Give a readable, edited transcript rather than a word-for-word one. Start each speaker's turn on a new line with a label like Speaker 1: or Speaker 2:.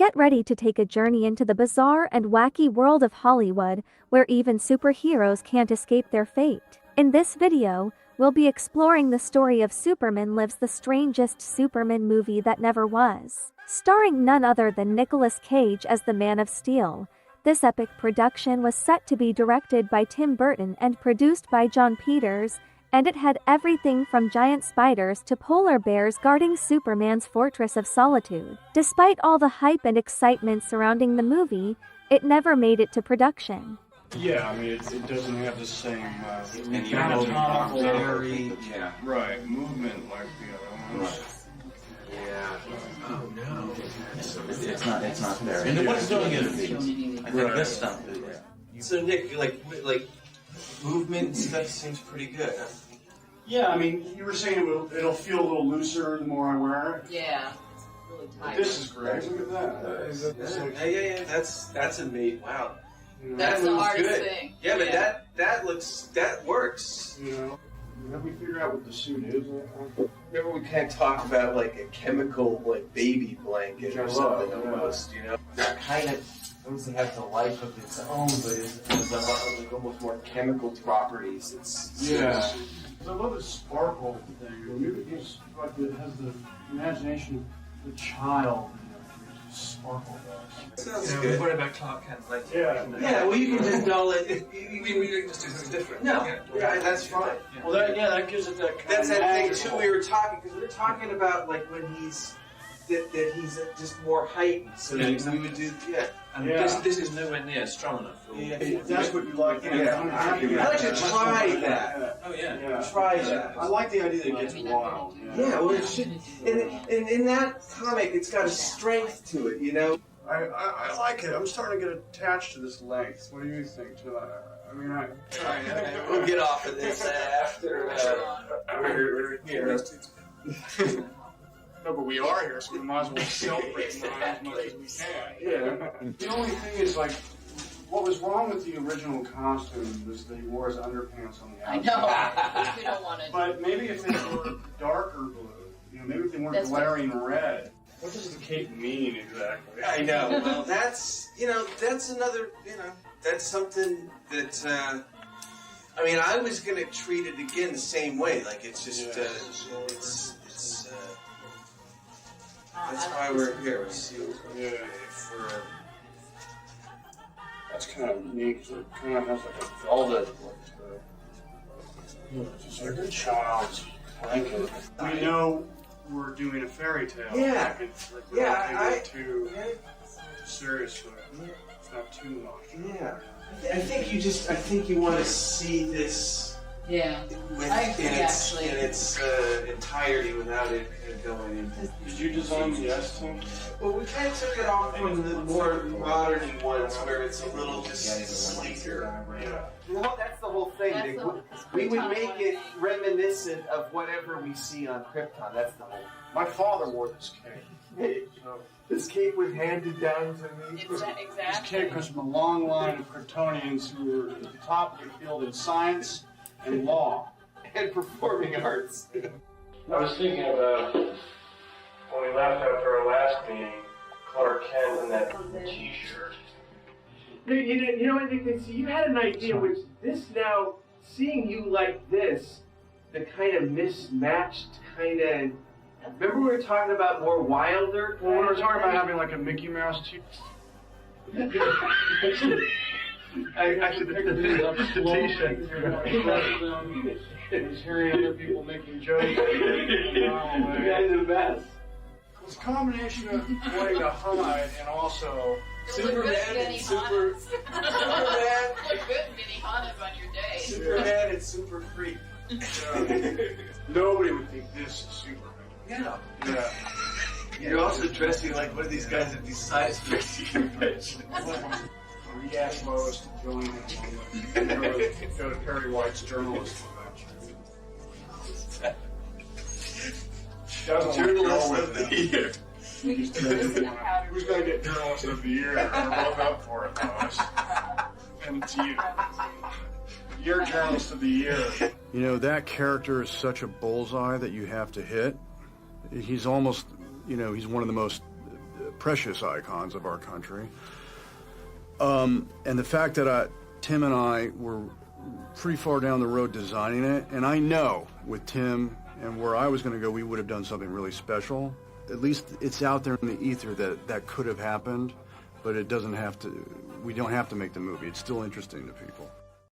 Speaker 1: Get ready to take a journey into the bizarre and wacky world of Hollywood, where even superheroes can't escape their fate. In this video, we'll be exploring the story of Superman Lives, the strangest Superman movie that never was. Starring none other than Nicolas Cage as the Man of Steel, this epic production was set to be directed by Tim Burton and produced by Jon Peters, and it had everything from giant spiders to polar bears guarding Superman's Fortress of Solitude. Despite all the hype and excitement surrounding the movie, it never made it to production.
Speaker 2: Yeah, I mean, it doesn't have the same
Speaker 3: anatomical,
Speaker 2: right, movement like the other ones.
Speaker 3: Yeah. Oh no.
Speaker 4: It's not there.
Speaker 3: And what's doing it? I think this stuff.
Speaker 5: So Nick, like movement and stuff seems pretty good, huh?
Speaker 2: Yeah, I mean, you were saying it'll feel a little looser the more I wear it.
Speaker 6: Yeah, really tight.
Speaker 2: This is great. Look at that.
Speaker 5: Yeah. That's amazing. Wow.
Speaker 2: You know,
Speaker 6: That's the hardest thing.
Speaker 5: Yeah, but that works.
Speaker 2: You know, have we figured out what the suit is?
Speaker 5: Remember we kind of talked about like a chemical like baby blanket or something almost, you know?
Speaker 3: That kind of obviously has a life of its own, but it has like almost more chemical properties.
Speaker 2: Yeah. I love the sparkle thing. It's like it has the imagination of the child. Sparkle does.
Speaker 5: Sounds
Speaker 3: We're
Speaker 5: good.
Speaker 3: worried about Clark Kent later.
Speaker 5: Yeah, well you can just dull it.
Speaker 3: We can just do something different.
Speaker 5: No, yeah, that's fine.
Speaker 2: Well, that gives it that kind
Speaker 5: That's
Speaker 2: of
Speaker 5: that thing
Speaker 2: magical.
Speaker 5: too. We were talking about like when he's that he's just more heightened. So
Speaker 3: Yeah,
Speaker 5: we
Speaker 3: exactly.
Speaker 5: would do
Speaker 3: And
Speaker 2: Yeah.
Speaker 3: this is nowhere near strong enough for all.
Speaker 2: If that's what you like.
Speaker 5: Yeah, I like to try that.
Speaker 3: Oh yeah.
Speaker 2: Yeah.
Speaker 5: Try that.
Speaker 2: I like the idea that it gets wild.
Speaker 5: Yeah, well, it should. And in that comic, it's got a strength to it, you know.
Speaker 2: I like it. I'm starting to get attached to this length. What do you think? I mean,
Speaker 5: We'll get off of this after we're here.
Speaker 2: No, but we are here, so we might as well celebrate as much as we can. Yeah. The only thing is, like, what was wrong with the original costume was that he wore his underpants on the
Speaker 6: I
Speaker 2: outside.
Speaker 6: know. We don't want to.
Speaker 2: But maybe if they were darker blue, you know, maybe if they weren't
Speaker 6: That's
Speaker 2: glaring red. What does the cape mean exactly?
Speaker 5: I know. Well, that's another, that's something that. I mean, I was gonna treat it again the same way. Like it's just, that's why we're here. We see for.
Speaker 2: That's kind of neat, because it kind of has like a velvet look to it. Just like a child's blanket. We know we're doing a fairy tale.
Speaker 5: Yeah.
Speaker 2: We're not taking it too seriously. It's not too much.
Speaker 5: Yeah. I think you want to see this
Speaker 6: Yeah. I agree,
Speaker 5: in
Speaker 6: actually.
Speaker 5: its entirety without it going into.
Speaker 2: Did you design the S team?
Speaker 5: Well, we kind of took it off from the more modern ones where it's a little just sleeker.
Speaker 2: Yeah.
Speaker 3: Well, that's the whole thing.
Speaker 6: That's
Speaker 3: We would
Speaker 6: Krypton
Speaker 3: make
Speaker 6: one
Speaker 3: it
Speaker 6: thing.
Speaker 3: reminiscent of whatever we see on Krypton. That's the whole.
Speaker 2: My father wore this cape. So
Speaker 3: This cape was handed down to me.
Speaker 2: this
Speaker 6: Exactly.
Speaker 2: cape comes from a long line of Kryptonians who were at the top of the field in science and law.
Speaker 3: And performing arts.
Speaker 2: I was thinking about when we left after our last meeting, Clark Kent in that T-shirt.
Speaker 3: You know what, Nick? So you had an idea, which this now, seeing you like this, the kind of mismatched kind of. Remember we were talking about more Wilder?
Speaker 2: Well, we were talking about having like a Mickey Mouse
Speaker 3: Actually, the
Speaker 2: T-shirt. He's hearing other people making jokes.
Speaker 3: You guys are the best.
Speaker 2: It's a combination of wanting to hide and also
Speaker 5: Superman and Superman.
Speaker 6: Look good, Minnie Hannes, on your day.
Speaker 5: Superman and Super Freak.
Speaker 2: nobody would think this is Superman.
Speaker 5: Yeah.
Speaker 2: Yeah.
Speaker 5: You're also dressing like one of these guys at these science fiction conventions.
Speaker 2: React Lois to join him. Go to Perry White's journalist convention.
Speaker 5: Journalist of the year.
Speaker 2: Who's going to get Journalist of the Year? We're both up for it, Lois. And it's you. You're Journalist of the Year.
Speaker 7: You know, that character is such a bullseye that you have to hit. He's almost, you know, he's one of the most precious icons of our country. And the fact that Tim and I were pretty far down the road designing it, and I know with Tim and where I was going to go, we would have done something really special. At least it's out there in the ether that could have happened, but it doesn't have to. We don't have to make the movie. It's still interesting to people.